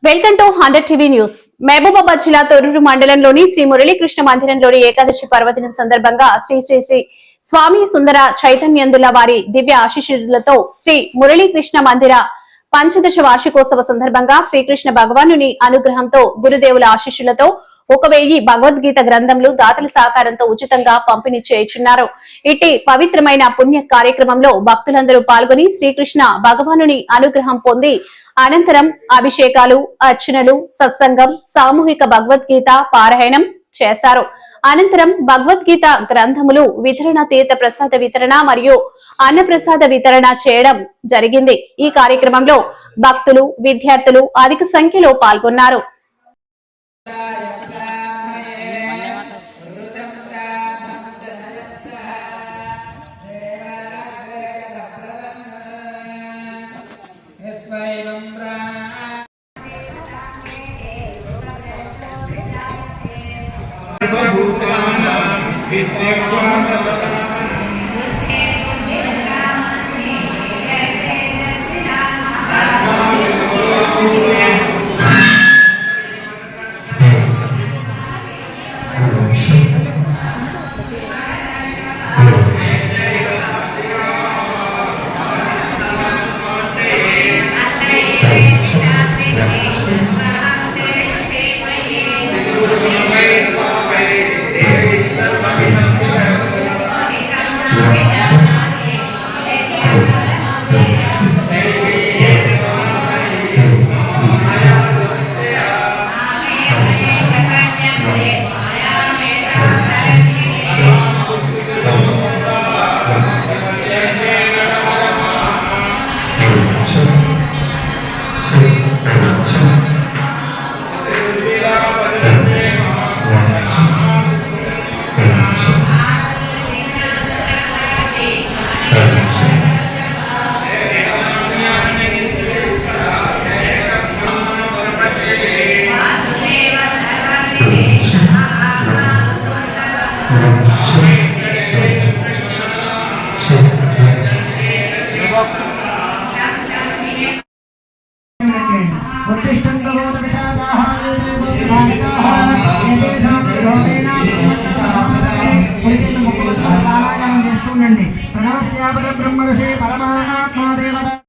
Welcome to 100 TV news. Mahabubabad జిల్లా తొర్రూరు మండలంలోని శ్రీ మురళీకృష్ణ మందిరంలోని ఏకాదశి పర్వదినం సందర్భంగా శ్రీ శ్రీ శ్రీ స్వామి సుందర చైతన్యందుల వారి దివ్య ఆశీస్సులతో శ్రీ మురళీకృష్ణ మందిర పంచదశ వార్షికోత్సవ సందర్భంగా శ్రీకృష్ణ భగవానుని అనుగ్రహంతో గురుదేవుల ఆశీస్సులతో 1000 భగవద్గీత గ్రంథములు దాతల సహకారంతో ఉచితంగా పంపిణీ చేయుచున్నారు. ఇట్టి పవిత్రమైన పుణ్య కార్యక్రమంలో భక్తులందరూ పాల్గొని శ్రీకృష్ణ భగవానుని అనుగ్రహం పొంది అనంతరం అభిషేకాలు, అర్చనలు, సత్సంగం, సామూహిక భగవద్గీత పారాయణం చేశారు. అనంతరం భగవద్గీత గ్రంథములు వితరణ, తీర్థ ప్రసాద వితరణ మరియు అన్నప్రసాద వితరణ చేయడం జరిగింది. ఈ కార్యక్రమంలో భక్తులు, విద్యార్థులు అధిక సంఖ్యలో పాల్గొన్నారు. ప్రణవస్యాపద బ్రహ్మర్షి పరమాత్మా దేవత